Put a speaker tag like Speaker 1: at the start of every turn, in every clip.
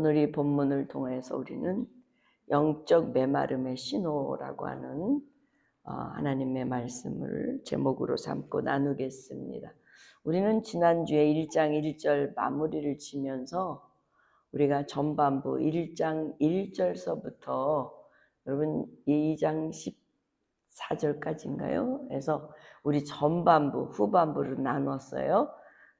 Speaker 1: 오늘 이 본문을 통해서 우리는 영적 메마름의 신호라고 하는 하나님의 말씀을 제목으로 삼고 나누겠습니다. 우리는 지난주에 1장 1절 마무리를 지면서 우리가 전반부 1장 1절서부터 여러분 2장 14절까지인가요? 그래서 우리 전반부, 후반부를 나눴어요.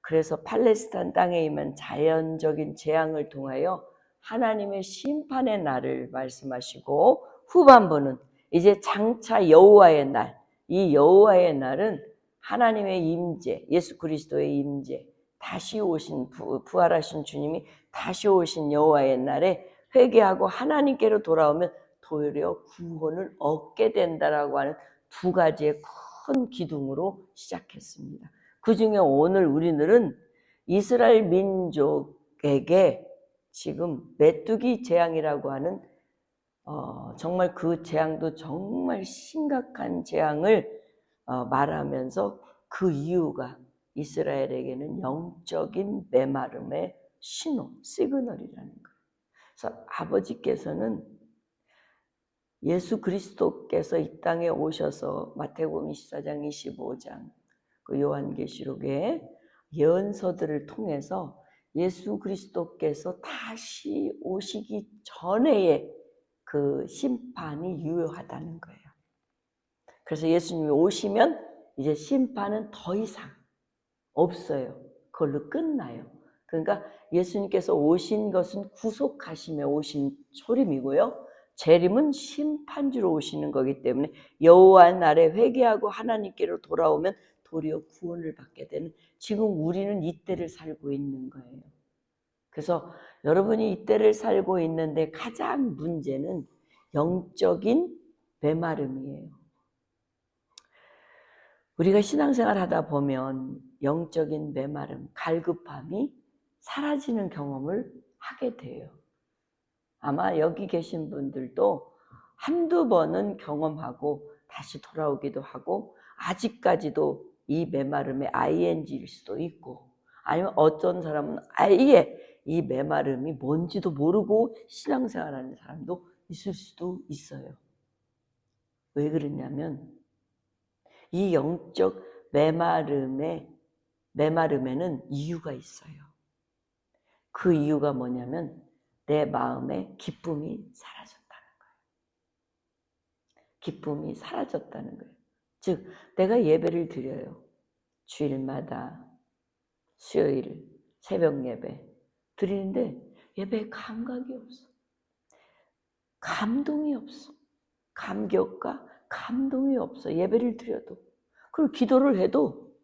Speaker 1: 그래서 팔레스타인 땅에 있는 자연적인 재앙을 통하여 하나님의 심판의 날을 말씀하시고, 후반부는 이제 장차 여호와의 날, 이 여호와의 날은 하나님의 임재, 예수 그리스도의 임재, 다시 오신 부활하신 주님이 다시 오신 여호와의 날에 회개하고 하나님께로 돌아오면 도리어 구원을 얻게 된다라고 하는 두 가지의 큰 기둥으로 시작했습니다. 그 중에 오늘 우리들은 이스라엘 민족에게 지금 메뚜기 재앙이라고 하는 정말 그 재앙도 정말 심각한 재앙을 말하면서 그 이유가 이스라엘에게는 영적인 메마름의 신호, 시그널이라는 거예요. 그래서 아버지께서는 예수 그리스도께서 이 땅에 오셔서 마태복음 24장 25장 그 요한계시록의 예언서들을 통해서 예수 그리스도께서 다시 오시기 전에의 그 심판이 유효하다는 거예요. 그래서 예수님이 오시면 이제 심판은 더 이상 없어요. 그걸로 끝나요. 그러니까 예수님께서 오신 것은 구속하심에 오신 소림이고요. 재림은 심판주로 오시는 거기 때문에 여호와 날에 회개하고 하나님께로 돌아오면 도리어 구원을 받게 되는, 지금 우리는 이때를 살고 있는 거예요. 그래서 여러분이 이때를 살고 있는데 가장 문제는 영적인 메마름이에요. 우리가 신앙생활 하다 보면 영적인 메마름, 갈급함이 사라지는 경험을 하게 돼요. 아마 여기 계신 분들도 한두 번은 경험하고 다시 돌아오기도 하고, 아직까지도 이 메마름의 ing일 수도 있고, 아니면 어떤 사람은 아예 이 메마름이 뭔지도 모르고 신앙생활하는 사람도 있을 수도 있어요. 왜 그러냐면 이 영적 메마름에는 이유가 있어요. 그 이유가 뭐냐면 내 마음에 기쁨이 사라졌다는 거예요. 기쁨이 사라졌다는 거예요. 즉 내가 예배를 드려요. 주일마다 수요일 새벽 예배 드리는데 예배에 감각이 없어. 감동이 없어. 감격과 감동이 없어. 예배를 드려도. 그리고 기도를 해도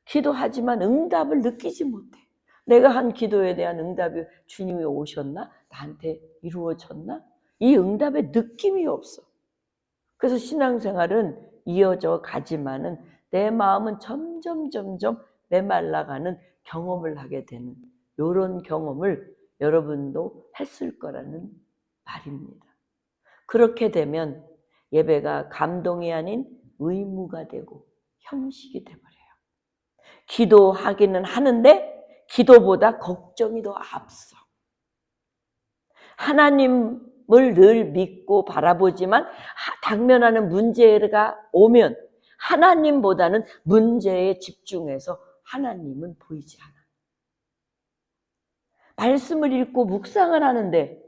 Speaker 1: 기도하지만 응답을 느끼지 못해. 내가 한 기도에 대한 응답이 주님이 오셨나? 나한테 이루어졌나? 이 응답의 느낌이 없어. 그래서 신앙생활은 이어져 가지만은 내 마음은 점점 메말라가는 경험을 하게 되는, 이런 경험을 여러분도 했을 거라는 말입니다. 그렇게 되면 예배가 감동이 아닌 의무가 되고 형식이 돼버려요. 기도하기는 하는데 기도보다 걱정이 더 앞서. 하나님을 늘 믿고 바라보지만 당면하는 문제가 오면 하나님보다는 문제에 집중해서 하나님은 보이지 않아. 말씀을 읽고 묵상을 하는데,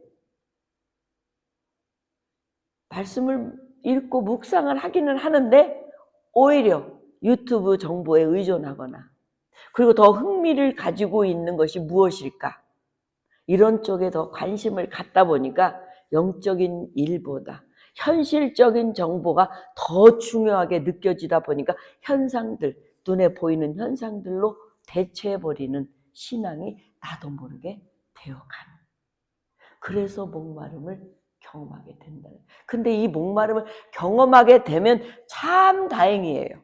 Speaker 1: 말씀을 읽고 묵상을 하기는 하는데 오히려 유튜브 정보에 의존하거나, 그리고 더 흥미를 가지고 있는 것이 무엇일까? 이런 쪽에 더 관심을 갖다 보니까 영적인 일보다 현실적인 정보가 더 중요하게 느껴지다 보니까 현상들, 눈에 보이는 현상들로 대체해버리는 신앙이 나도 모르게 되어가는. 그래서 목마름을 경험하게 된다. 근데 이 목마름을 경험하게 되면 참 다행이에요.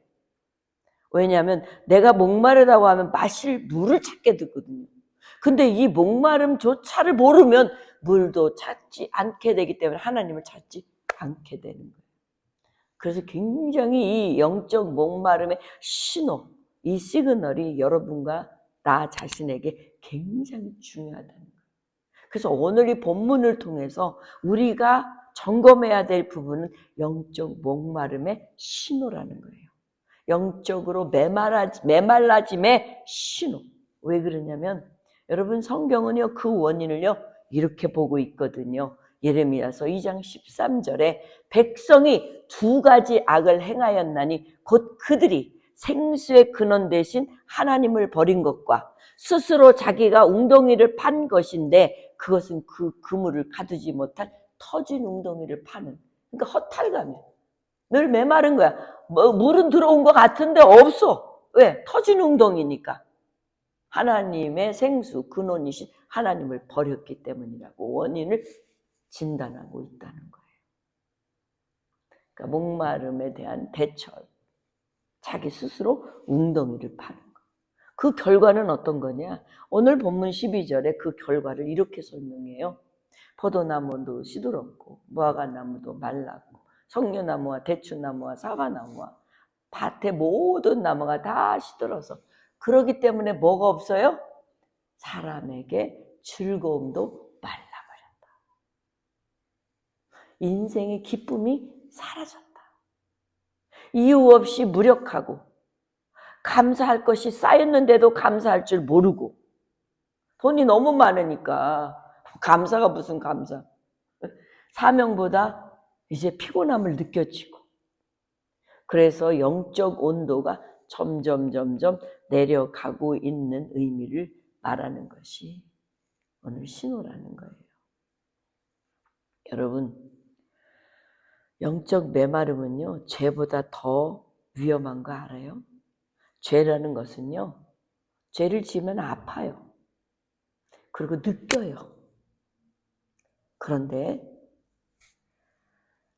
Speaker 1: 왜냐하면 내가 목마르다고 하면 마실 물을 찾게 되거든요. 근데 이 목마름조차를 모르면 물도 찾지 않게 되기 때문에 하나님을 찾지 않게 되는 거예요. 그래서 굉장히 이 영적 목마름의 신호, 이 시그널이 여러분과 나 자신에게 굉장히 중요하다는 거예요. 그래서 오늘 이 본문을 통해서 우리가 점검해야 될 부분은 영적 목마름의 신호라는 거예요. 영적으로 메말라짐의 신호. 왜 그러냐면 여러분 성경은요 그 원인을요 이렇게 보고 있거든요. 예레미야서 2장 13절에 백성이 두 가지 악을 행하였나니 곧 그들이 생수의 근원 대신 하나님을 버린 것과 스스로 자기가 웅덩이를 판 것인데 그것은 그 그물을 가두지 못한 터진 웅덩이를 파는, 그러니까 허탈감이에요. 늘 메마른 거야. 뭐 물은 들어온 것 같은데 없어. 왜? 터진 웅덩이니까. 하나님의 생수 근원이신 하나님을 버렸기 때문이라고 원인을 진단하고 있다는 거예요. 그러니까 목마름에 대한 대처, 자기 스스로 웅덩이를 파는 거. 그 결과는 어떤 거냐? 오늘 본문 12절에 그 결과를 이렇게 설명해요. 포도나무도 시들었고 무화과나무도 말랐고 석류나무와 대추나무와 사과나무와 밭의 모든 나무가 다 시들어서, 그러기 때문에 뭐가 없어요? 사람에게 즐거움도 말라버렸다. 인생의 기쁨이 사라졌다. 이유 없이 무력하고 감사할 것이 쌓였는데도 감사할 줄 모르고, 돈이 너무 많으니까 감사가 무슨 감사. 사명보다 이제 피곤함을 느껴지고, 그래서 영적 온도가 점점 내려가고 있는 의미를 말하는 것이 오늘 신호라는 거예요. 여러분, 영적 메마름은요 죄보다 더 위험한 거 알아요? 죄라는 것은요 죄를 지으면 아파요. 그리고 느껴요. 그런데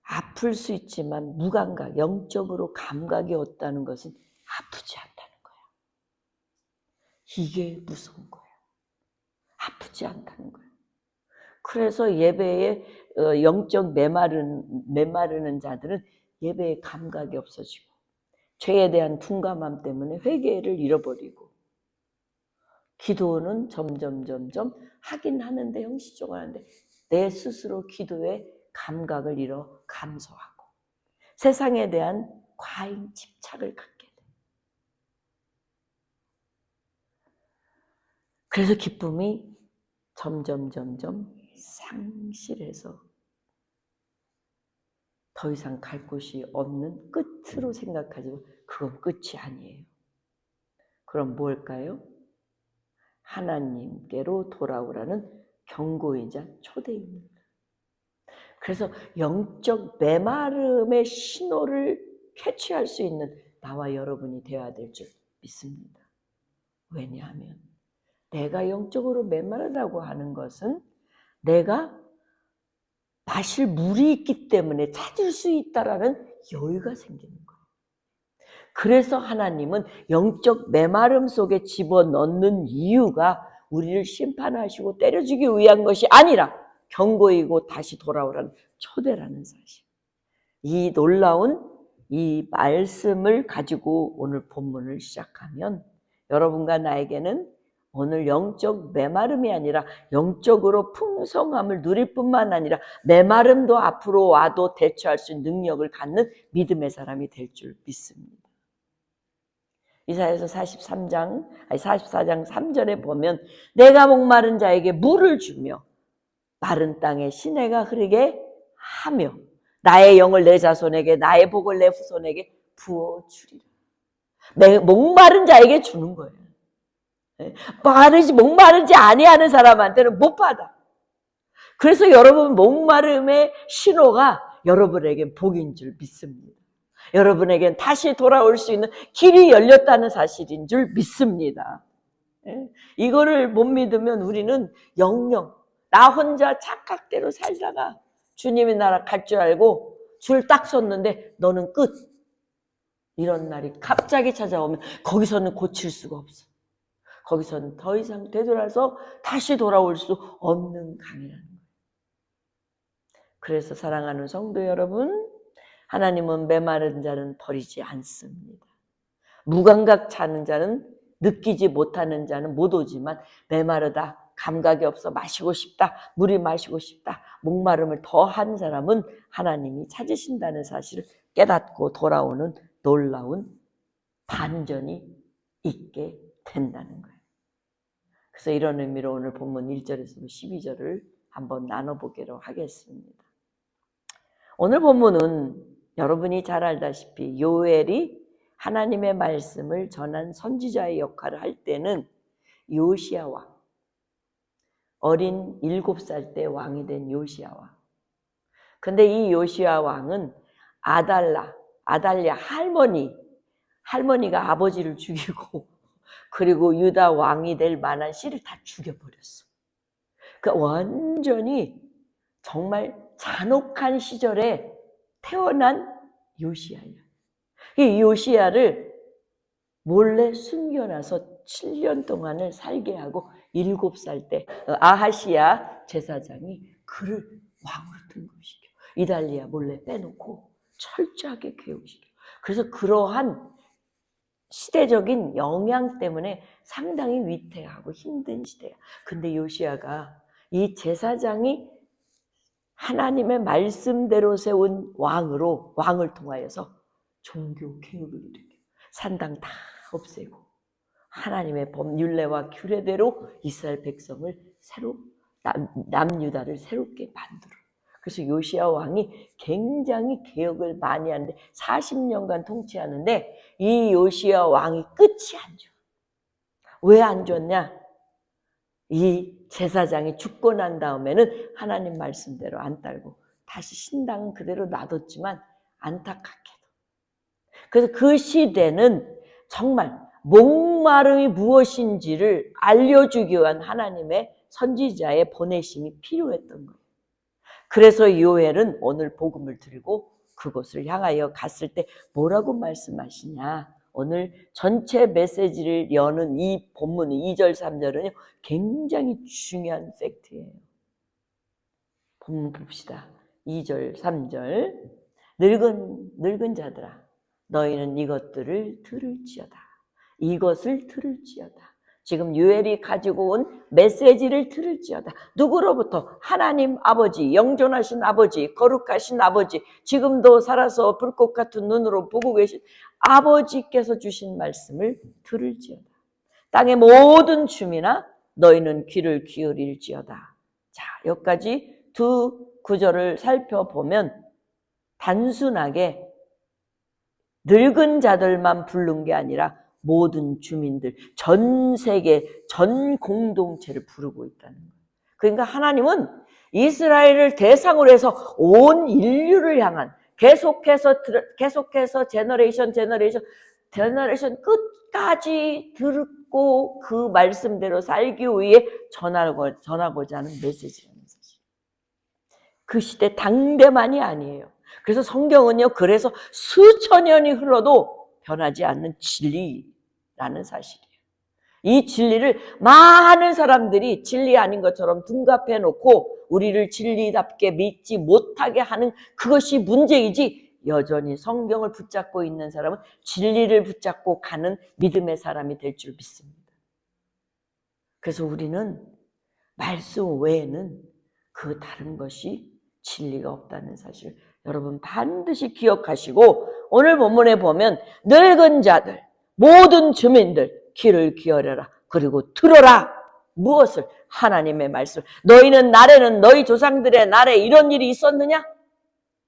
Speaker 1: 아플 수 있지만 무감각, 영적으로 감각이 없다는 것은 아프지 않다는 거예요. 이게 무서운 거예요. 아프지 않다는 거예요. 그래서 예배에 영적 메마르는 자들은 예배에 감각이 없어지고 죄에 대한 둔감함 때문에 회개를 잃어버리고, 기도는 점점 하긴 하는데 형식적으로 하는데 내 스스로 기도에 감각을 잃어 감소하고 세상에 대한 과잉 집착을 갖게 돼. 그래서 기쁨이 점점 상실해서 더 이상 갈 곳이 없는 끝으로 생각하지만 그건 끝이 아니에요. 그럼 뭘까요? 하나님께로 돌아오라는 경고이자 초대입니다. 그래서 영적 메마름의 신호를 캐치할 수 있는 나와 여러분이 되어야 될 줄 믿습니다. 왜냐하면 내가 영적으로 메마르다고 하는 것은 내가 마실 물이 있기 때문에 찾을 수 있다라는 여유가 생기는 거예요. 그래서 하나님은 영적 메마름 속에 집어넣는 이유가 우리를 심판하시고 때려주기 위한 것이 아니라 경고이고 다시 돌아오라는 초대라는 사실. 이 놀라운 이 말씀을 가지고 오늘 본문을 시작하면 여러분과 나에게는 오늘 영적 메마름이 아니라 영적으로 풍성함을 누릴 뿐만 아니라 메마름도 앞으로 와도 대처할 수 있는 능력을 갖는 믿음의 사람이 될 줄 믿습니다. 이사야서 44장 3절에 보면 내가 목마른 자에게 물을 주며 마른 땅에 시내가 흐르게 하며 나의 영을 내 자손에게 나의 복을 내 후손에게 부어주리라. 목마른 자에게 주는 거예요. 목마르지 아니하는 사람한테는 못 받아. 그래서 여러분 목마름의 신호가 여러분에게 복인 줄 믿습니다. 여러분에겐 다시 돌아올 수 있는 길이 열렸다는 사실인 줄 믿습니다. 이거를 못 믿으면 우리는 영영 나 혼자 착각대로 살다가 주님의 나라 갈 줄 알고 줄 딱 섰는데 너는 끝. 이런 날이 갑자기 찾아오면 거기서는 고칠 수가 없어. 거기서는 더 이상 되돌아서 다시 돌아올 수 없는 강이라는 거예요. 그래서 사랑하는 성도 여러분, 하나님은 메마른 자는 버리지 않습니다. 무감각 차는 자는, 느끼지 못하는 자는 못 오지만 메마르다 감각이 없어 마시고 싶다, 물이 마시고 싶다, 목마름을 더한 사람은 하나님이 찾으신다는 사실을 깨닫고 돌아오는 놀라운 반전이 있게 된다는 거예요. 그래서 이런 의미로 오늘 본문 1절에서 12절을 한번 나눠보기로 하겠습니다. 오늘 본문은 여러분이 잘 알다시피 요엘이 하나님의 말씀을 전한 선지자의 역할을 할 때는 요시야 왕, 어린 7살 때 왕이 된 요시야 왕. 근데 이 요시야 왕은 아달랴 할머니가 아버지를 죽이고 그리고 유다 왕이 될 만한 씨를 다 죽여버렸어. 그러니까 완전히 정말 잔혹한 시절에 태어난 요시야야. 이 요시야를 몰래 숨겨놔서 7년 동안을 살게 하고 7살 때 아하시야 제사장이 그를 왕으로 등극시켜. 이달리야 몰래 빼놓고 철저하게 교육시켜. 그래서 그러한 시대적인 영향 때문에 상당히 위태하고 힘든 시대야. 근데 요시야가 이 제사장이 하나님의 말씀대로 세운 왕을 통하여서 종교 개혁을 일으켜 산당 다 없애고 하나님의 법률례와 규례대로 이스라엘 백성을 새로 남유다를 새롭게 만들어. 그래서 요시야 왕이 굉장히 개혁을 많이 하는데 40년간 통치하는데 이 요시야 왕이 끝이 안 좋아. 왜 안 좋냐? 이 제사장이 죽고 난 다음에는 하나님 말씀대로 안 따르고 다시 신당은 그대로 놔뒀지만 안타깝게도. 그래서 그 시대는 정말 목마름이 무엇인지를 알려주기 위한 하나님의 선지자의 보내심이 필요했던 거예요. 그래서 요엘은 오늘 복음을 들고 그곳을 향하여 갔을 때 뭐라고 말씀하시냐. 오늘 전체 메시지를 여는 이 본문 2절 3절은 굉장히 중요한 팩트예요. 본문 봅시다. 2절 3절 늙은 자들아 너희는 이것들을 들을지어다. 이것을 들을지어다. 지금 요엘이 가지고 온 메시지를 들을지어다. 누구로부터? 하나님 아버지, 영존하신 아버지, 거룩하신 아버지, 지금도 살아서 불꽃 같은 눈으로 보고 계신 아버지께서 주신 말씀을 들을지어다. 땅의 모든 주민아 너희는 귀를 기울일지어다. 자, 여기까지 두 구절을 살펴보면 단순하게 늙은 자들만 부른 게 아니라 모든 주민들, 전 세계, 전 공동체를 부르고 있다는 거예요. 그러니까 하나님은 이스라엘을 대상으로 해서 온 인류를 향한 계속해서 제너레이션 끝까지 듣고 그 말씀대로 살기 위해 전하고자 하는 메시지라는 사실. 그 시대 당대만이 아니에요. 그래서 성경은요, 그래서 수천 년이 흘러도 변하지 않는 진리라는 사실이에요. 이 진리를 많은 사람들이 진리 아닌 것처럼 둔갑해 놓고 우리를 진리답게 믿지 못하게 하는 그것이 문제이지, 여전히 성경을 붙잡고 있는 사람은 진리를 붙잡고 가는 믿음의 사람이 될 줄 믿습니다. 그래서 우리는 말씀 외에는 그 다른 것이 진리가 없다는 사실 여러분 반드시 기억하시고, 오늘 본문에 보면 늙은 자들, 모든 주민들 귀를 기울여라. 그리고 들어라. 무엇을? 하나님의 말씀. 너희는 날에는 너희 조상들의 날에 이런 일이 있었느냐?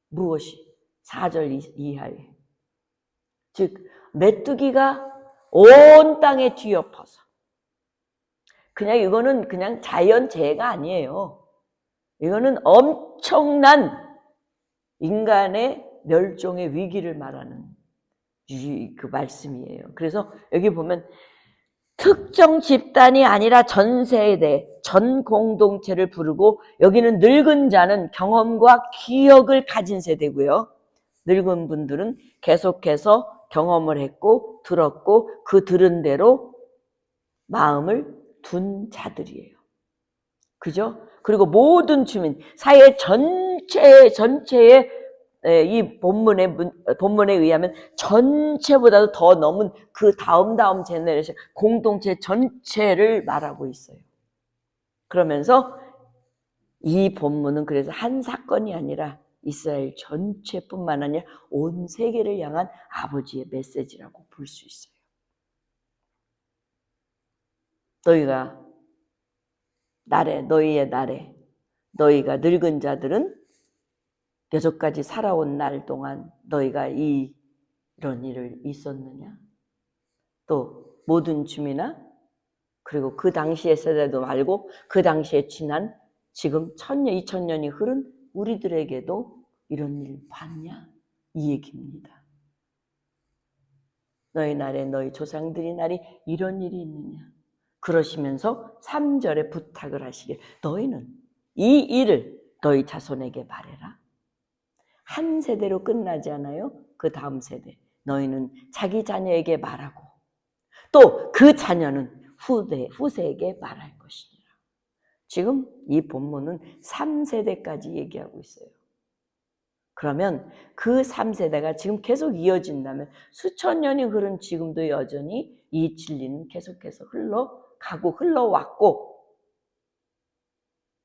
Speaker 1: 무엇이? 4절 이하에. 즉 메뚜기가 온 땅에 뒤엎어서, 그냥 이거는 그냥 자연재해가 아니에요. 이거는 엄청난 인간의 멸종의 위기를 말하는 그 말씀이에요. 그래서 여기 보면 특정 집단이 아니라 전 세대, 전 공동체를 부르고, 여기는 늙은 자는 경험과 기억을 가진 세대고요. 늙은 분들은 계속해서 경험을 했고 들었고 그 들은 대로 마음을 둔 자들이에요. 그죠? 그리고 모든 주민, 사회 전체의 이 본문에 의하면 전체보다도 더 넘은 그 다음 제너레이션, 공동체 전체를 말하고 있어요. 4절 5절 그러면서 이 본문은 그래서 한 사건이 아니라 이스라엘 전체뿐만 아니라 온 세계를 향한 아버지의 메시지라고 볼 수 있어요. 너희가 너희의 날에 너희가 늙은 자들은 여태까지 살아온 날 동안 너희가 이런 일을 있었느냐? 또 모든 주민아, 그리고 그 당시의 세대도 말고 그 당시에 지난 지금 1000년, 2000년이 흐른 우리들에게도 이런 일 봤냐? 이 얘기입니다. 너희 날에 너희 조상들이 날이 이런 일이 있느냐? 그러시면서 3절에 부탁을 하시길, 너희는 이 일을 너희 자손에게 말해라. 한 세대로 끝나지 않아요. 그 다음 세대 너희는 자기 자녀에게 말하고 또 그 자녀는 후세에게 말할 것이니라. 지금 이 본문은 3세대까지 얘기하고 있어요. 그러면 그 3세대가 지금 계속 이어진다면 수천 년이 흐른 지금도 여전히 이 진리는 계속해서 흘러가고 흘러왔고,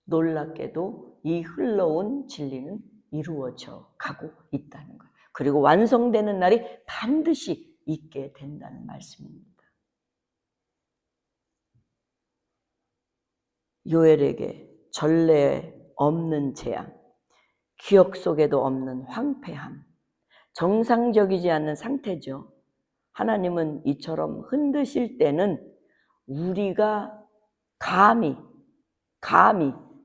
Speaker 1: 놀랍게도 이 흘러온 진리는 이루어져 가고 있다는 거예요. 그리고 완성되는 날이 반드시 있게 된다는 말씀입니다. 요엘에게 전례 없는 재앙, 기억 속에도 없는 황폐함, 정상적이지 않는 상태죠. 하나님은 이처럼 흔드실 때는 우리가 감히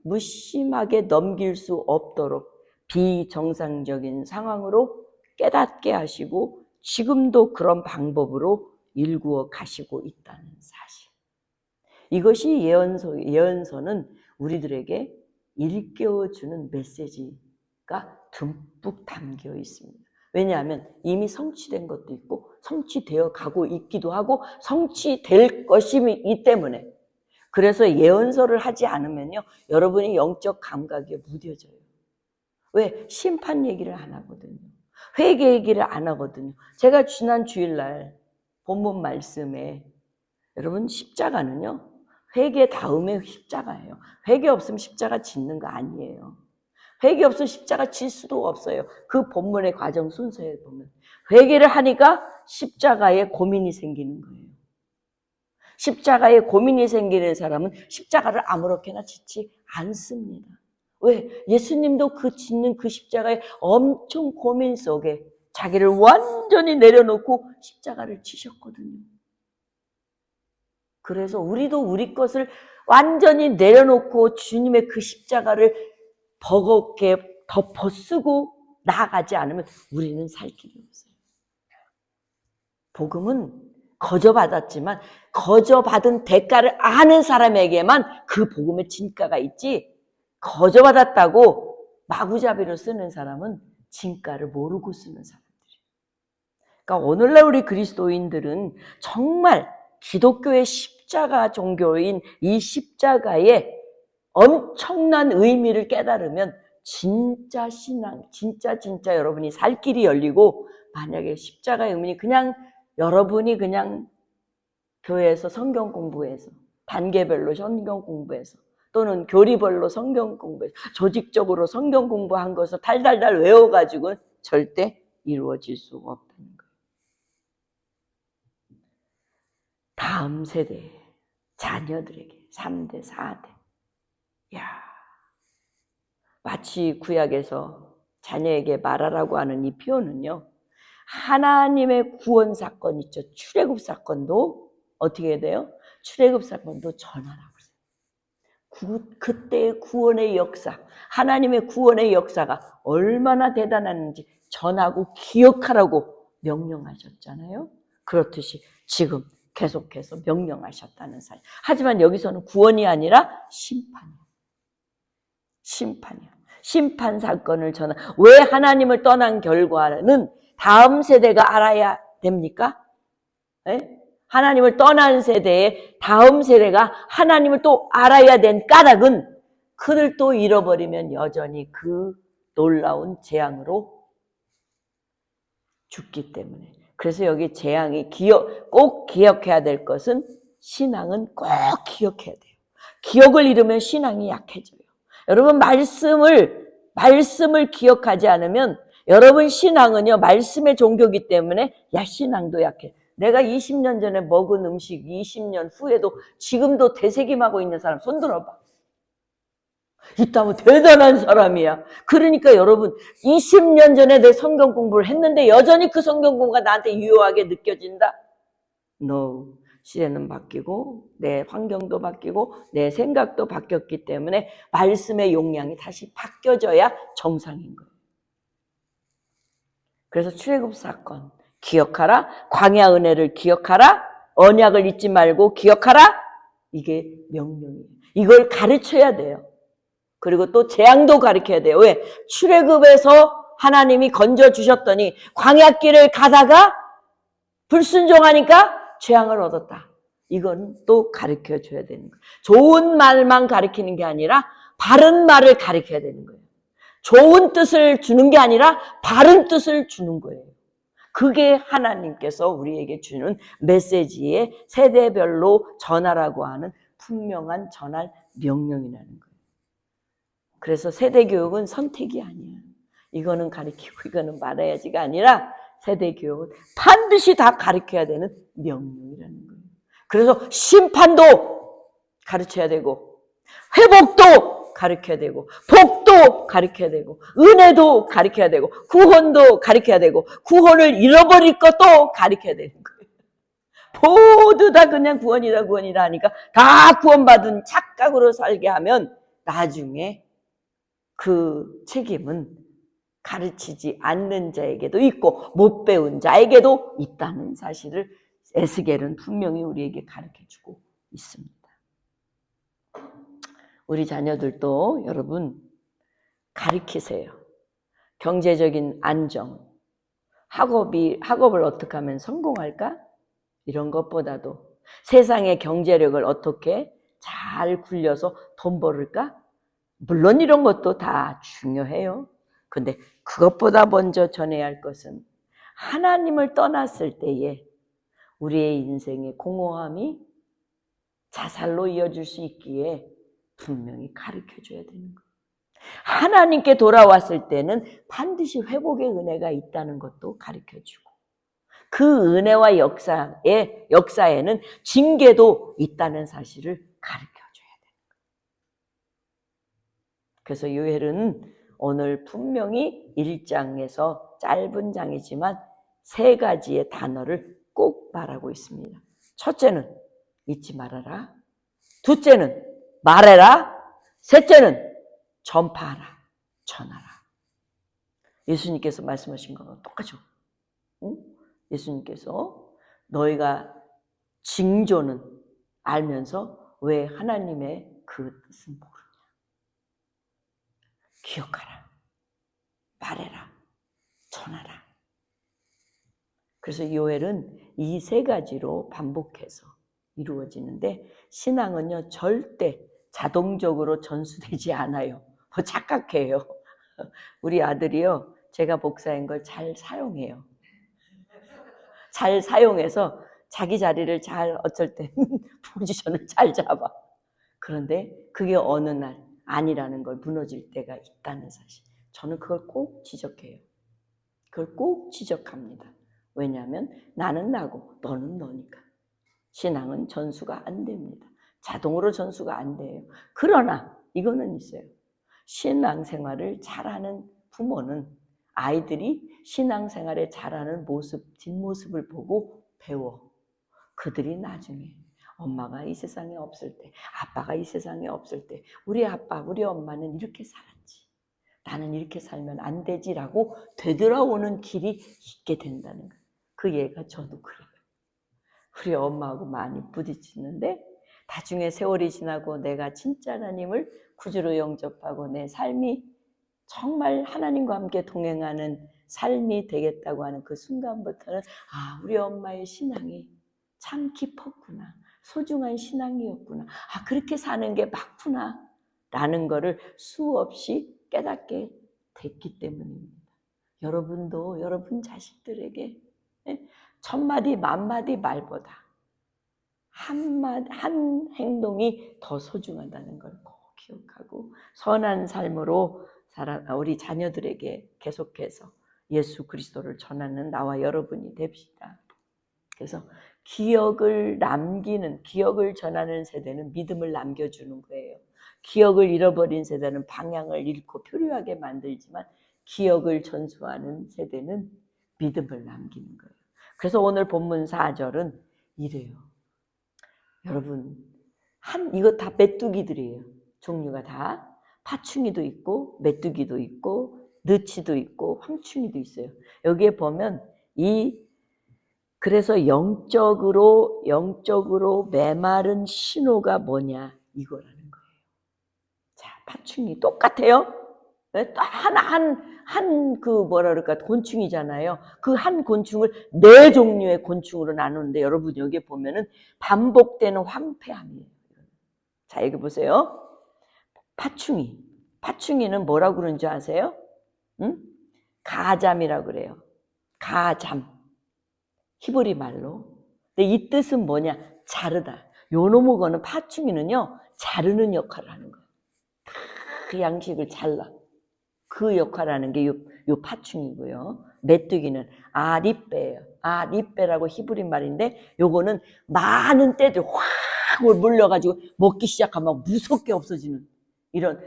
Speaker 1: 무심하게 넘길 수 없도록 비정상적인 상황으로 깨닫게 하시고 지금도 그런 방법으로 일구어 가시고 있다는 사실. 이것이 예언서는 우리들에게 일깨워주는 메시지가 듬뿍 담겨 있습니다. 왜냐하면 이미 성취된 것도 있고 성취되어 가고 있기도 하고 성취될 것이기 때문에. 그래서 예언서를 하지 않으면요, 여러분이 영적 감각에 무뎌져요. 왜? 심판 얘기를 안 하거든요. 회개 얘기를 안 하거든요. 제가 지난 주일날 본문 말씀에 여러분 십자가는요, 회개 다음에 십자가예요. 회개 없으면 십자가 짓는 거 아니에요. 회개 없으면 십자가 질 수도 없어요. 그 본문의 과정 순서에 보면 회개를 하니까 십자가에 고민이 생기는 거예요. 십자가에 고민이 생기는 사람은 십자가를 아무렇게나 짓지 않습니다. 왜? 예수님도 짓는 그 십자가의 엄청 고민 속에 자기를 완전히 내려놓고 십자가를 지셨거든요. 그래서 우리도 우리 것을 완전히 내려놓고 주님의 그 십자가를 버겁게 덮어쓰고 나아가지 않으면 우리는 살 길이 없어요. 복음은 거저받았지만 거저받은 대가를 아는 사람에게만 그 복음의 진가가 있지, 거저받았다고 마구잡이로 쓰는 사람은 진가를 모르고 쓰는 사람들이에요. 그러니까 오늘날 우리 그리스도인들은 정말 기독교의 십자가 종교인 이 십자가의 엄청난 의미를 깨달으면 진짜 신앙, 진짜 여러분이 살 길이 열리고, 만약에 십자가의 의미는 그냥 여러분이 그냥 교회에서 성경 공부해서 단계별로 성경 공부해서 또는 교리별로 성경 공부해서 조직적으로 성경 공부한 것을 달달달 외워가지고는 절대 이루어질 수가 없다는 거예요. 다음 세대 자녀들에게 3대, 4대. 야, 마치 구약에서 자녀에게 말하라고 하는 이 표현은요, 하나님의 구원 사건 있죠. 출애굽 사건도 어떻게 해야 돼요? 출애굽 사건도 전하라고 그래요. 그때의 구원의 역사, 하나님의 구원의 역사가 얼마나 대단한지 전하고 기억하라고 명령하셨잖아요. 그렇듯이 지금 계속해서 명령하셨다는 사실. 하지만 여기서는 구원이 아니라 심판이야. 심판 사건을 왜 하나님을 떠난 결과는 다음 세대가 알아야 됩니까? 네? 하나님을 떠난 세대의 다음 세대가 하나님을 또 알아야 된 까닭은 그를 또 잃어버리면 여전히 그 놀라운 재앙으로 죽기 때문에. 그래서 여기 재앙이 꼭 기억해야 될 것은, 신앙은 꼭 기억해야 돼요. 기억을 잃으면 신앙이 약해져요. 여러분 말씀을 기억하지 않으면 여러분 신앙은요 말씀의 종교이기 때문에 신앙도 약해. 내가 20년 전에 먹은 음식 20년 후에도 지금도 되새김하고 있는 사람 손 들어봐. 있다면 대단한 사람이야. 그러니까 여러분 20년 전에 내 성경 공부를 했는데 여전히 그 성경 공부가 나한테 유효하게 느껴진다? No. 시대는 바뀌고 내 환경도 바뀌고 내 생각도 바뀌었기 때문에 말씀의 용량이 다시 바뀌어져야 정상인 거예요. 그래서 출애굽 사건 기억하라. 광야 은혜를 기억하라. 언약을 잊지 말고 기억하라. 이게 명령이에요. 이걸 가르쳐야 돼요. 그리고 또 재앙도 가르쳐야 돼요. 왜? 출애굽에서 하나님이 건져주셨더니 광야길을 가다가 불순종하니까 재앙을 얻었다. 이건 또 가르쳐줘야 되는 거예요. 좋은 말만 가르치는 게 아니라 바른 말을 가르쳐야 되는 거예요. 좋은 뜻을 주는 게 아니라 바른 뜻을 주는 거예요. 그게 하나님께서 우리에게 주는 메시지의 세대별로 전하라고 하는 분명한 전할 명령이라는 거예요. 그래서 세대교육은 선택이 아니야. 이거는 가르치고 이거는 말아야지가 아니라 세대교육은 반드시 다 가르쳐야 되는 명령이라는 거예요. 그래서 심판도 가르쳐야 되고 회복도 가르쳐야 되고 복도 가르쳐야 되고 은혜도 가르쳐야 되고 구원도 가르쳐야 되고 구원을 잃어버릴 것도 가르쳐야 되는 거예요. 모두 다 그냥 구원이다 하니까 다 구원받은 착각으로 살게 하면 나중에 그 책임은 가르치지 않는 자에게도 있고 못 배운 자에게도 있다는 사실을 에스겔은 분명히 우리에게 가르쳐주고 있습니다. 우리 자녀들도 여러분 가르치세요. 경제적인 안정, 학업을 어떻게 하면 성공할까? 이런 것보다도 세상의 경제력을 어떻게 잘 굴려서 돈 벌을까? 물론 이런 것도 다 중요해요. 근데 그것보다 먼저 전해야 할 것은 하나님을 떠났을 때에 우리의 인생의 공허함이 자살로 이어질 수 있기에 분명히 가르쳐줘야 되는 거예요. 하나님께 돌아왔을 때는 반드시 회복의 은혜가 있다는 것도 가르쳐주고 그 은혜와 역사에는 징계도 있다는 사실을 가르쳐줘야 돼요. 그래서 요엘은 오늘 분명히 1장에서 짧은 장이지만 3가지의 단어를 꼭 말하고 있습니다. 첫째는 잊지 말아라. 둘째는 말해라. 셋째는 전파하라. 전하라. 예수님께서 말씀하신 거랑 똑같죠. 응? 예수님께서 너희가 징조는 알면서 왜 하나님의 그 뜻은 모르냐. 기억하라. 말해라. 전하라. 그래서 요엘은 이 3가지로 반복해서 이루어지는데 신앙은요 절대 자동적으로 전수되지 않아요. 착각해요. 우리 아들이요 제가 목사인 걸 잘 사용해요. 잘 사용해서 자기 자리를 잘 어쩔 때 포지션을 잘 잡아. 그런데 그게 어느 날 아니라는 걸 무너질 때가 있다는 사실. 저는 그걸 꼭 지적해요. 그걸 꼭 지적합니다. 왜냐하면 나는 나고 너는 너니까. 신앙은 전수가 안 됩니다. 자동으로 전수가 안 돼요. 그러나 이거는 있어요. 신앙생활을 잘하는 부모는 아이들이 신앙생활에 잘하는 모습, 뒷모습을 보고 배워. 그들이 나중에 엄마가 이 세상에 없을 때, 아빠가 이 세상에 없을 때 우리 아빠, 우리 엄마는 이렇게 살았지. 나는 이렇게 살면 안 되지라고 되돌아오는 길이 있게 된다는 거예요. 그 예가 저도 그래요. 우리 엄마하고 많이 부딪히는데 나중에 세월이 지나고 내가 진짜 하나님을 구주로 영접하고 내 삶이 정말 하나님과 함께 동행하는 삶이 되겠다고 하는 그 순간부터는 우리 엄마의 신앙이 참 깊었구나. 소중한 신앙이었구나. 그렇게 사는 게 맞구나. 라는 거를 수없이 깨닫게 됐기 때문입니다. 여러분도 여러분 자식들에게 1000마디, 10,000마디 말보다 한 행동이 더 소중하다는 걸 꼭 기억하고 선한 삶으로 우리 자녀들에게 계속해서 예수 그리스도를 전하는 나와 여러분이 됩시다. 그래서 기억을 전하는 세대는 믿음을 남겨주는 거예요. 기억을 잃어버린 세대는 방향을 잃고 표류하게 만들지만 기억을 전수하는 세대는 믿음을 남기는 거예요. 그래서 오늘 본문 4절은 이래요. 여러분, 이거 다 메뚜기들이에요. 종류가 다. 파충이도 있고, 메뚜기도 있고, 느치도 있고, 황충이도 있어요. 여기에 보면 그래서 영적으로 메마른 신호가 뭐냐, 이거라는 거예요. 자, 파충이 똑같아요. 곤충이잖아요. 그 한 곤충을 4종류의 곤충으로 나누는데 여러분 여기 보면은 반복되는 황폐함이에요. 자, 여기 보세요. 파충이는 뭐라고 그러는지 아세요? 응? 가잠이라고 그래요. 가잠. 히브리 말로. 근데 이 뜻은 뭐냐? 자르다. 요놈의 거는 파충이는요, 자르는 역할을 하는 거예요. 그 양식을 잘라. 그 역할을 하는 게 요 파충이고요. 메뚜기는 아리빼예요. 아리빼라고 히브리 말인데 요거는 많은 떼들 확 몰려가지고 먹기 시작하면 무섭게 없어지는 이런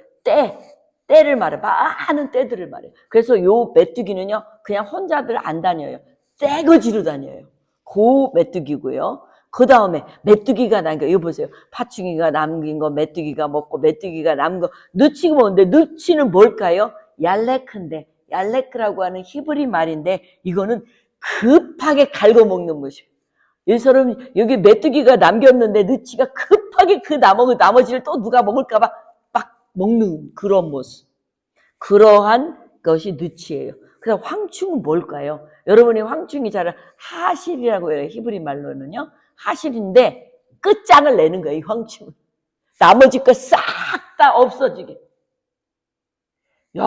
Speaker 1: 떼를 말해. 많은 떼들을 말해요. 그래서 요 메뚜기는요 그냥 혼자들 안 다녀요. 떼거지로 다녀요. 그 메뚜기고요. 그 다음에 메뚜기가 남겨. 이거 보세요. 파충이가 남긴 거 메뚜기가 먹고 메뚜기가 남긴 거 느치가 먹는데 느치는 뭘까요? 얄레크인데 얄레크라고 하는 히브리 말인데 이거는 급하게 갉아먹는 모습. 이 사람 여기 메뚜기가 남겼는데 느치가 급하게 그 나머지를 또 누가 먹을까봐 막 먹는 그런 모습. 그러한 것이 느치예요. 그래서 황충은 뭘까요? 여러분이 황충이 잘 하실이라고 해요. 히브리 말로는요. 하실인데 끝장을 내는 거예요. 이 황충은. 나머지 거 싹 다 없어지게. 야,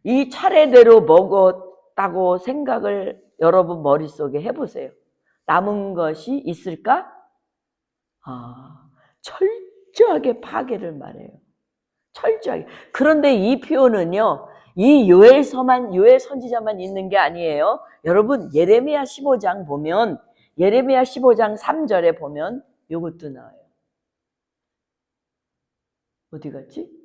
Speaker 1: 이 차례대로 먹었다고 생각을 여러분 머릿속에 해보세요. 남은 것이 있을까? 철저하게 파괴를 말해요. 철저하게. 그런데 이 표현은요, 이 요엘 선지자만 있는 게 아니에요. 여러분, 예레미야 15장 보면, 예레미야 15장 3절에 보면 이것도 나와요. 어디 갔지?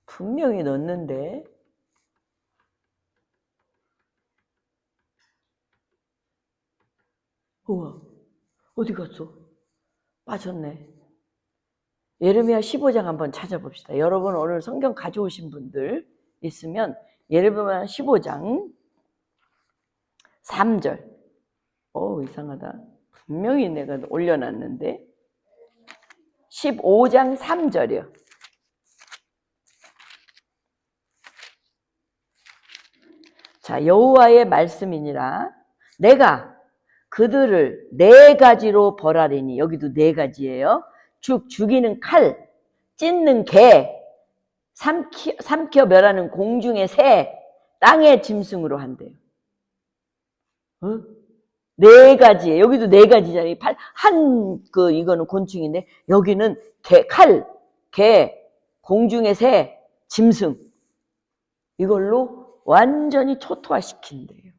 Speaker 1: 분명히 넣었는데. 우와, 어디 갔어? 빠졌네. 예레미야 15장 한번 찾아봅시다. 여러분 오늘 성경 가져오신 분들 있으면 예레미야 15장 3절. 이상하다. 분명히 내가 올려놨는데 15장 3절이요. 자, 여호와의 말씀이니라. 내가 그들을 4가지로 벌하리니. 여기도 4가지예요. 죽이는 칼, 찢는 개, 삼켜 멸하는 공중의 새, 땅의 짐승으로 한대요. 4가지예요. 여기도 4가지잖아요. 이거는 곤충인데, 여기는 칼, 개, 공중의 새, 짐승. 이걸로 완전히 초토화시킨대요.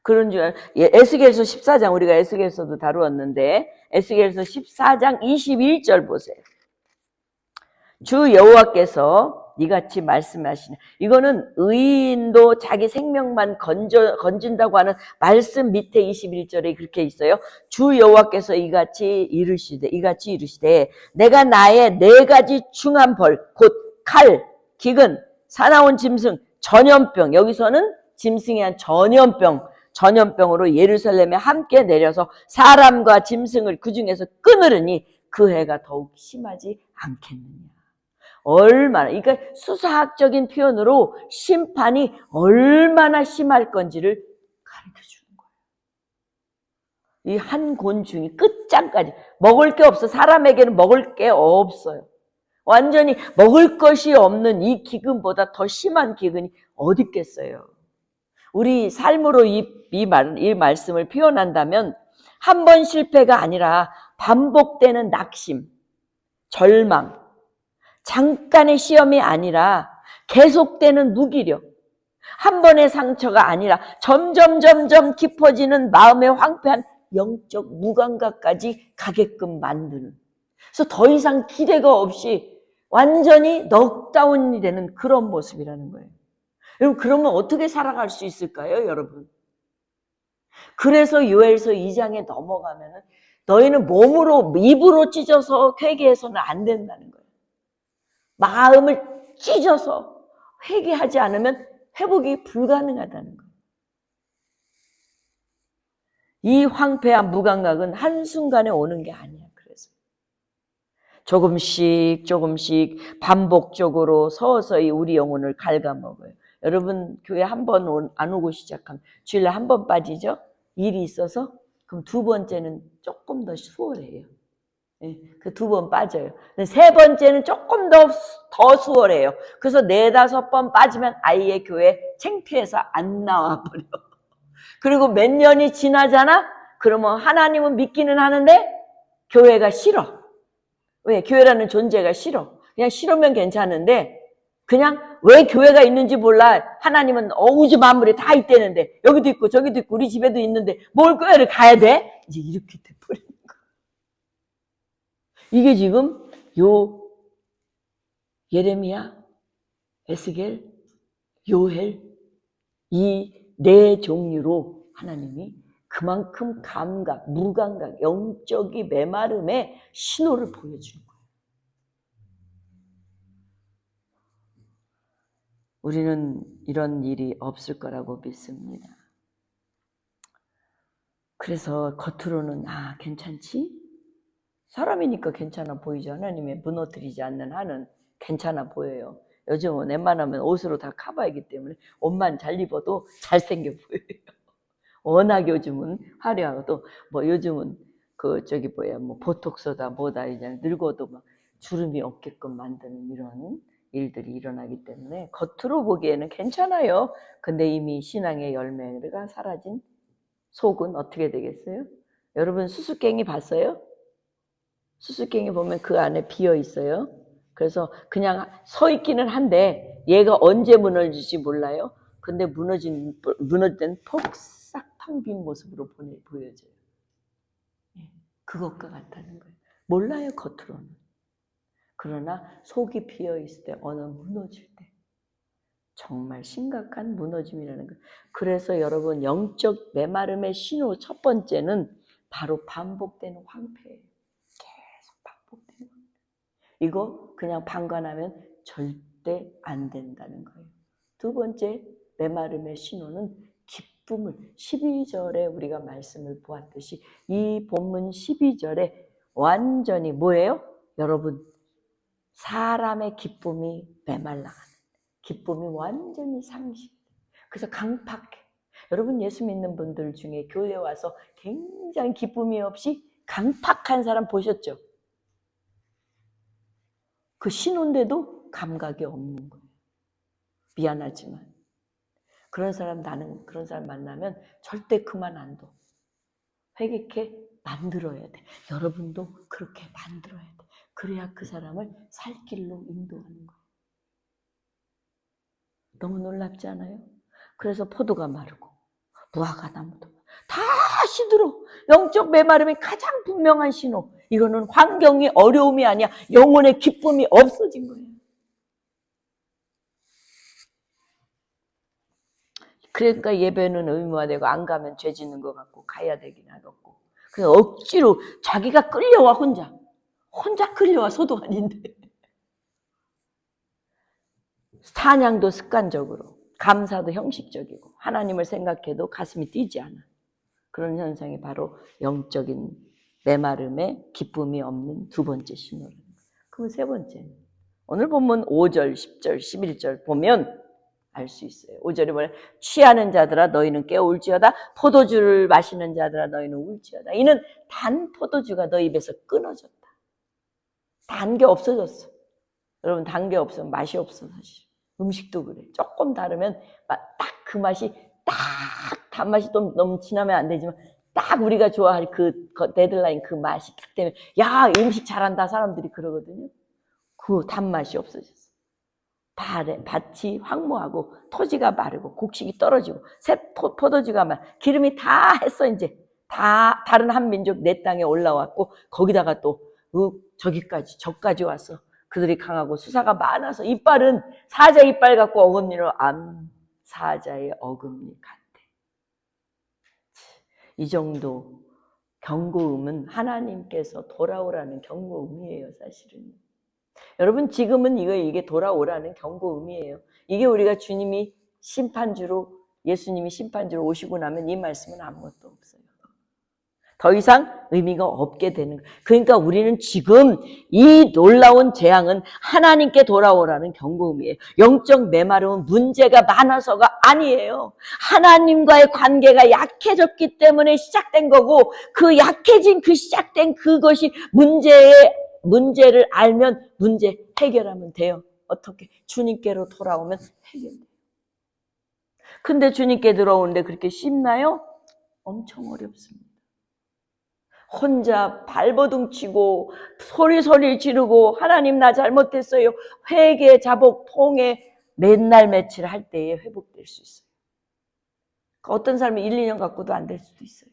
Speaker 1: 그런 줄 에스겔서 14장, 우리가 에스겔서도 다루었는데 에스겔서 14장 21절 보세요. 주 여호와께서 이같이 말씀하시네. 이거는 의인도 자기 생명만 건진다고 하는 말씀 밑에 21절에 그렇게 있어요. 주 여호와께서 이같이 이르시되 내가 나의 4가지 중한 벌, 곧 칼, 기근, 사나운 짐승, 전염병. 여기서는 짐승이 한 전염병으로 예루살렘에 함께 내려서 사람과 짐승을 그 중에서 끊으려니 그 해가 더욱 심하지 않겠느냐. 얼마나, 그러니까 수사학적인 표현으로 심판이 얼마나 심할 건지를 가르쳐 주는 거예요. 이 한 곤충이 끝장까지 먹을 게 없어. 사람에게는 먹을 게 없어요. 완전히 먹을 것이 없는 이 기근보다 더 심한 기근이 어디 있겠어요. 우리 삶으로 이 말씀을 표현한다면 한 번 실패가 아니라 반복되는 낙심, 절망, 잠깐의 시험이 아니라 계속되는 무기력, 한 번의 상처가 아니라 점점 깊어지는 마음의 황폐한 영적 무감각까지 가게끔 만드는, 그래서 더 이상 기대가 없이 완전히 넉다운이 되는 그런 모습이라는 거예요. 여러분, 그러면 어떻게 살아갈 수 있을까요, 여러분? 그래서 요엘서 2장에 넘어가면은 너희는 몸으로, 입으로 찢어서 회개해서는 안 된다는 거예요. 마음을 찢어서 회개하지 않으면 회복이 불가능하다는 거예요. 이 황폐한 무감각은 한순간에 오는 게 아니야. 그래서 조금씩 반복적으로 서서히 우리 영혼을 갉아먹어요. 여러분, 교회 한 번 안 오고 시작하면 주일날 한 번 빠지죠? 일이 있어서? 그럼 두 번째는 조금 더 수월해요. 그 두 번 빠져요. 세 번째는 조금 더 수월해요. 그래서 4-5번 빠지면 아예 교회 창피해서 안 나와버려. 그리고 몇 년이 지나잖아? 그러면 하나님은 믿기는 하는데 교회가 싫어. 왜? 교회라는 존재가 싫어. 그냥 싫으면 괜찮은데 그냥 왜 교회가 있는지 몰라. 하나님은 우주 만물에 다 있대는데 여기도 있고 저기도 있고 우리 집에도 있는데 뭘 교회를 가야 돼? 이제 이렇게 돼버리는 거야. 이게 지금 예레미야, 에스겔, 요엘 이 네 종류로 하나님이 그만큼 감각, 무감각, 영적인 메마름의 신호를 보여주는 거예요. 우리는 이런 일이 없을 거라고 믿습니다. 그래서 겉으로는 괜찮지? 사람이니까 괜찮아 보이죠. 하나님의 무너뜨리지 않는 한은 괜찮아 보여요. 요즘은 웬만하면 옷으로 다 커버하기 때문에 옷만 잘 입어도 잘생겨 보여요. 워낙 요즘은 화려하고 뭐 요즘은 보톡스다 뭐다 이제 늙어도 막 주름이 없게끔 만드는 이런 일들이 일어나기 때문에 겉으로 보기에는 괜찮아요. 근데 이미 신앙의 열매가 사라진 속은 어떻게 되겠어요? 여러분 수수께끼 봤어요? 수수께끼 보면 그 안에 비어 있어요. 그래서 그냥 서 있기는 한데 얘가 언제 무너질지 몰라요. 근데 무너질 때는 폭삭 텅 빈 모습으로 보여져요. 그것과 같다는 거예요. 몰라요, 겉으로는. 그러나 속이 비어 있을 때 어느 무너질 때 정말 심각한 무너짐이라는 거예요. 그래서 여러분 영적 메마름의 신호 첫 번째는 바로 반복되는 황폐예요. 계속 반복되는 황폐. 이거 그냥 방관하면 절대 안 된다는 거예요. 두 번째 메마름의 신호는 기쁨을 12절에 우리가 말씀을 보았듯이 이 본문 12절에 완전히 뭐예요? 여러분 사람의 기쁨이 메말라가는 기쁨이 완전히 상실. 그래서 강팍해. 여러분 예수 믿는 분들 중에 교회 와서 굉장히 기쁨이 없이 강팍한 사람 보셨죠? 그 신호인데도 감각이 없는 거예요. 미안하지만. 나는 그런 사람 만나면 절대 그만 안 둬. 회개케 만들어야 돼. 여러분도 그렇게 만들어야 돼. 그래야 그 사람을 살 길로 인도하는 거예요. 너무 놀랍지 않아요? 그래서 포도가 마르고 무화과 나무도 다 시들어. 영적 메마름이 가장 분명한 신호. 이거는 환경이 어려움이 아니야. 영혼의 기쁨이 없어진 거예요. 그러니까 예배는 의무화되고 안 가면 죄 짓는 것 같고 가야 되긴 하겠고. 그래서 억지로 자기가 끌려와 혼자 끌려와 소도 아닌데. 찬양도 습관적으로, 감사도 형식적이고 하나님을 생각해도 가슴이 뛰지 않아. 그런 현상이 바로 영적인 메마름에 기쁨이 없는 두 번째 신호입니다. 그럼 세 번째는 오늘 본문 5절, 10절, 11절 보면 알 수 있어요. 5절에 뭐냐? 취하는 자들아 너희는 깨울지어다. 포도주를 마시는 자들아 너희는 울지어다. 이는 단 포도주가 너희 입에서 끊어졌다. 단 게 없어졌어. 여러분 단 게 없으면 맛이 없어 사실. 음식도 그래. 조금 다르면 딱 그 맛이 딱 단맛이 좀 너무 진하면 안 되지만 딱 우리가 좋아할 그 데드라인 그 맛이 딱 되면 야 음식 잘한다 사람들이 그러거든요. 그 단맛이 없어졌어. 밭이 황무하고 토지가 마르고 곡식이 떨어지고 포도주가 기름이 다 했어. 이제 다 다른 한 민족 내 땅에 올라왔고 거기다가 또 저까지 왔어. 그들이 강하고 수사가 많아서 이빨은 사자 이빨 갖고 어금니로 사자의 어금니 같대. 이 정도 경고음은 하나님께서 돌아오라는 경고음이에요. 사실은 여러분 지금은 이게 돌아오라는 경고음이에요. 이게 우리가 주님이 예수님이 심판주로 오시고 나면 이 말씀은 아무것도 없어요. 더 이상 의미가 없게 되는 거예요. 그러니까 우리는 지금 이 놀라운 재앙은 하나님께 돌아오라는 경고음이에요. 영적 메마름은 문제가 많아서가 아니에요. 하나님과의 관계가 약해졌기 때문에 시작된 거고 그 약해진 그 시작된 그것이 문제를 알면 문제 해결하면 돼요. 어떻게? 주님께로 돌아오면 해결돼요. 근데 주님께 들어오는데 그렇게 쉽나요? 엄청 어렵습니다. 혼자 발버둥 치고 소리 지르고 하나님 나 잘못했어요. 회개, 자복, 통회 맨날 며칠 할 때에 회복될 수 있어요. 어떤 사람이 1, 2년 갖고도 안 될 수도 있어요.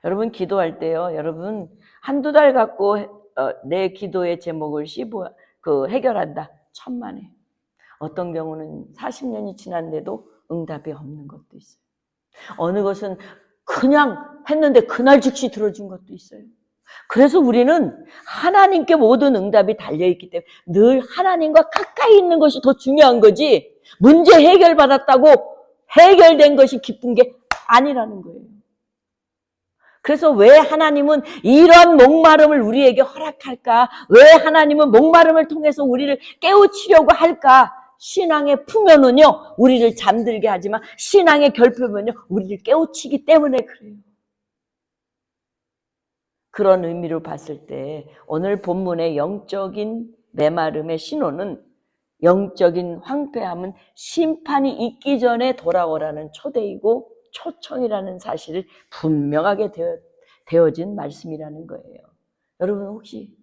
Speaker 1: 여러분 기도할 때요. 여러분 한두 달 갖고 내 기도의 제목을 해결한다. 천만에. 어떤 경우는 40년이 지났는데도 응답이 없는 것도 있어요. 어느 것은 그냥 했는데 그날 즉시 들어준 것도 있어요. 그래서 우리는 하나님께 모든 응답이 달려있기 때문에 늘 하나님과 가까이 있는 것이 더 중요한 거지 문제 해결받았다고 해결된 것이 기쁜 게 아니라는 거예요. 그래서 왜 하나님은 이런 목마름을 우리에게 허락할까? 왜 하나님은 목마름을 통해서 우리를 깨우치려고 할까? 신앙의 풍요는요, 우리를 잠들게 하지만 신앙의 결핍은요, 우리를 깨우치기 때문에 그래요. 그런 의미로 봤을 때 오늘 본문의 영적인 메마름의 신호는 영적인 황폐함은 심판이 있기 전에 돌아오라는 초대이고 초청이라는 사실을 분명하게 되어진 말씀이라는 거예요. 여러분 혹시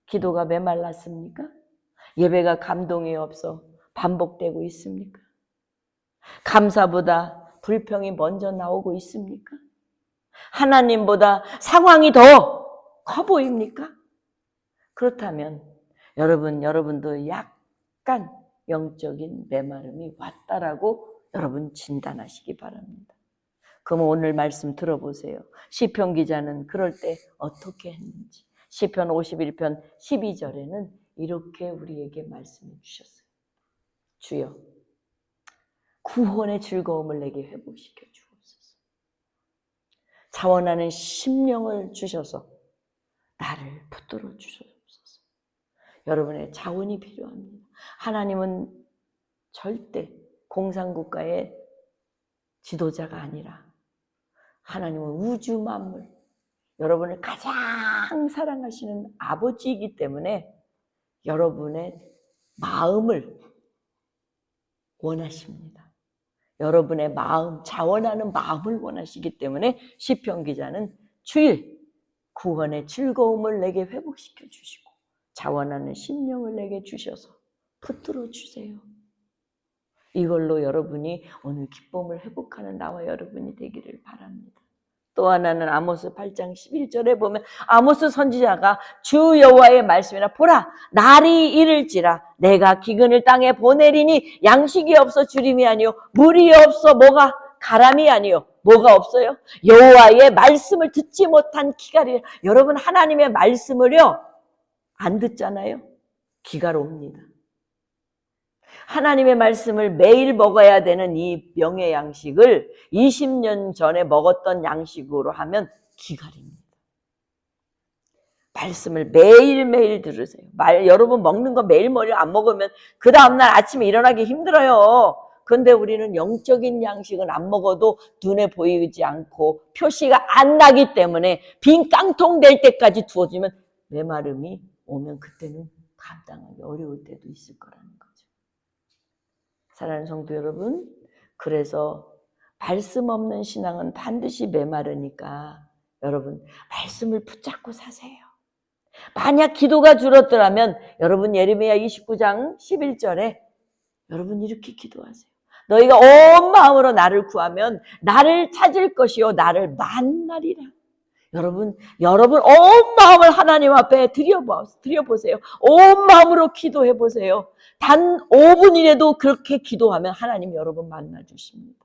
Speaker 1: 기도가 메말랐습니까? 예배가 감동이 없어 반복되고 있습니까? 감사보다 불평이 먼저 나오고 있습니까? 하나님보다 상황이 더 커 보입니까? 그렇다면 여러분도 약간 영적인 메마름이 왔다라고 여러분 진단하시기 바랍니다. 그럼 오늘 말씀 들어보세요. 시편 기자는 그럴 때 어떻게 했는지. 시편 51편 12절에는 이렇게 우리에게 말씀해 주셨어요. 주여, 구원의 즐거움을 내게 회복시켜 주옵소서. 자원하는 심령을 주셔서 나를 붙들어 주옵소서. 여러분의 자원이 필요합니다. 하나님은 절대 공산국가의 지도자가 아니라 하나님은 우주 만물, 여러분을 가장 사랑하시는 아버지이기 때문에 여러분의 마음을 원하십니다. 여러분의 마음, 자원하는 마음을 원하시기 때문에 시편 기자는 주일 구원의 즐거움을 내게 회복시켜 주시고 자원하는 심령을 내게 주셔서 붙들어 주세요. 이걸로 여러분이 오늘 기쁨을 회복하는 나와 여러분이 되기를 바랍니다. 또 하나는 아모스 8장 11절에 보면 아모스 선지자가 주 여호와의 말씀이라 보라 날이 이를지라 내가 기근을 땅에 보내리니 양식이 없어 주림이 아니요 물이 없어 뭐가 가람이 아니요 뭐가 없어요? 여호와의 말씀을 듣지 못한 기갈이. 여러분 하나님의 말씀을요 안 듣잖아요. 기갈 옵니다. 하나님의 말씀을 매일 먹어야 되는 이 명예 양식을 20년 전에 먹었던 양식으로 하면 기갈입니다. 말씀을 매일매일 들으세요. 여러분 먹는 거 매일매일 안 먹으면 그 다음날 아침에 일어나기 힘들어요. 그런데 우리는 영적인 양식은 안 먹어도 눈에 보이지 않고 표시가 안 나기 때문에 빈 깡통 될 때까지 두어주면 메마름이 오면 그때는 감당하기 어려울 때도 있을 거라는 거죠. 사랑하는 성도 여러분, 그래서 말씀 없는 신앙은 반드시 메마르니까 여러분 말씀을 붙잡고 사세요. 만약 기도가 줄었더라면 여러분 예레미야 29장 11절에 여러분 이렇게 기도하세요. 너희가 온 마음으로 나를 구하면 나를 찾을 것이요 나를 만나리라. 여러분 온 마음을 하나님 앞에 드려보세요. 온 마음으로 기도해보세요. 단 5분이라도 그렇게 기도하면 하나님 여러분 만나주십니다.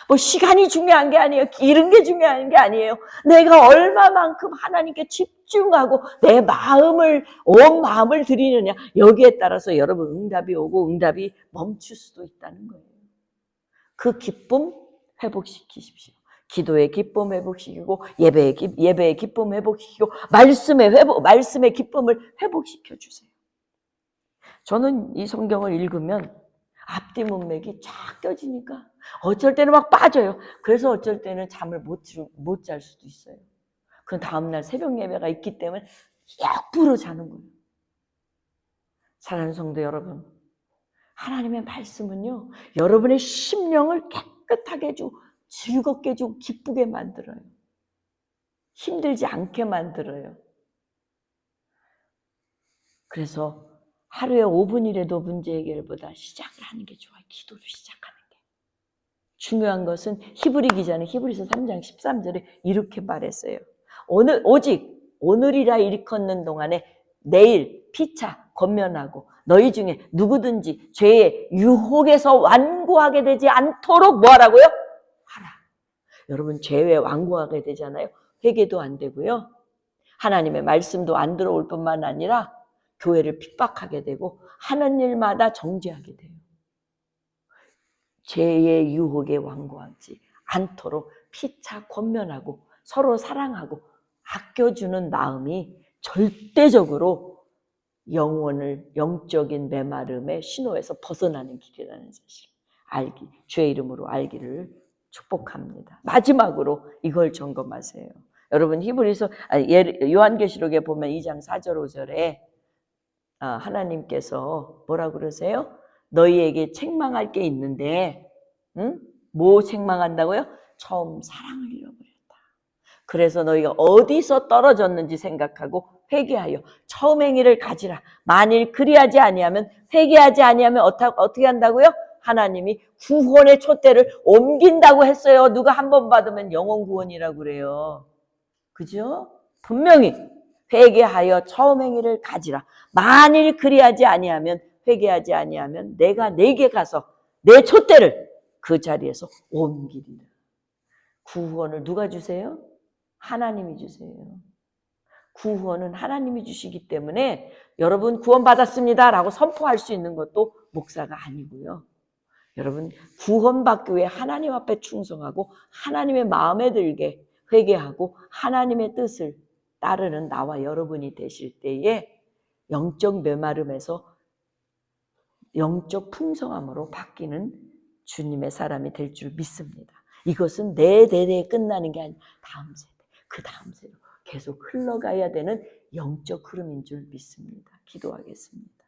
Speaker 1: 뭐 시간이 중요한 게 아니에요. 이런 게 중요한 게 아니에요. 내가 얼마만큼 하나님께 집중하고 내 마음을 온 마음을 드리느냐 여기에 따라서 여러분 응답이 오고 응답이 멈출 수도 있다는 거예요. 그 기쁨 회복시키십시오. 기도의 기쁨 회복시키고 예배의 기쁨 회복시키고 말씀의 기쁨을 회복시켜 주세요. 저는 이 성경을 읽으면 앞뒤 문맥이 쫙 껴지니까 어쩔 때는 막 빠져요. 그래서 어쩔 때는 잠을 못 잘 수도 있어요. 그 다음날 새벽 예배가 있기 때문에 역부러 자는 거예요. 사랑하는 성도 여러분, 하나님의 말씀은요, 여러분의 심령을 깨끗하게 해주고 즐겁게 해주고 기쁘게 만들어요. 힘들지 않게 만들어요. 그래서 하루에 5분이라도 문제 해결보다 시작을 하는 게 좋아요. 기도를 시작하는 게. 중요한 것은 히브리 기자는 히브리서 3장 13절에 이렇게 말했어요. 오직 오늘이라 일컫는 동안에 내일 피차 권면하고 너희 중에 누구든지 죄의 유혹에서 완고하게 되지 않도록 뭐 하라고요? 하라. 여러분 죄에 완고하게 되잖아요. 회개도 안 되고요. 하나님의 말씀도 안 들어올 뿐만 아니라 교회를 핍박하게 되고 하는 일마다 정죄하게 돼요. 죄의 유혹에 완고하지 않도록 피차 권면하고 서로 사랑하고 아껴주는 마음이 절대적으로 영적인 메마름의 신호에서 벗어나는 길이라는 사실 주의 이름으로 알기를 축복합니다. 마지막으로 이걸 점검하세요. 여러분 요한계시록에 보면 2장 4절 5절에 하나님께서 뭐라 그러세요? 너희에게 책망할 게 있는데 뭐 책망한다고요? 처음 사랑을 잃어버렸다. 그래서 너희가 어디서 떨어졌는지 생각하고 회개하여 처음 행위를 가지라. 만일 그리하지 아니하면 회개하지 아니하면 어떻게 한다고요? 하나님이 구원의 촛대를 옮긴다고 했어요. 누가 한 번 받으면 영원 구원이라고 그래요. 그죠? 분명히 회개하여 처음 행위를 가지라. 만일 그리하지 아니하면 회개하지 아니하면 내가 내게 가서 내 촛대를 그 자리에서 옮기리라. 구원을 누가 주세요? 하나님이 주세요. 구원은 하나님이 주시기 때문에 여러분 구원받았습니다 라고 선포할 수 있는 것도 목사가 아니고요. 여러분 구원받기 위해 하나님 앞에 충성하고 하나님의 마음에 들게 회개하고 하나님의 뜻을 따르는 나와 여러분이 되실 때에 영적 메마름에서 영적 풍성함으로 바뀌는 주님의 사람이 될 줄 믿습니다. 이것은 내 대대에 끝나는 게 아니라 다음 세대, 그 다음 세대 계속 흘러가야 되는 영적 흐름인 줄 믿습니다. 기도하겠습니다.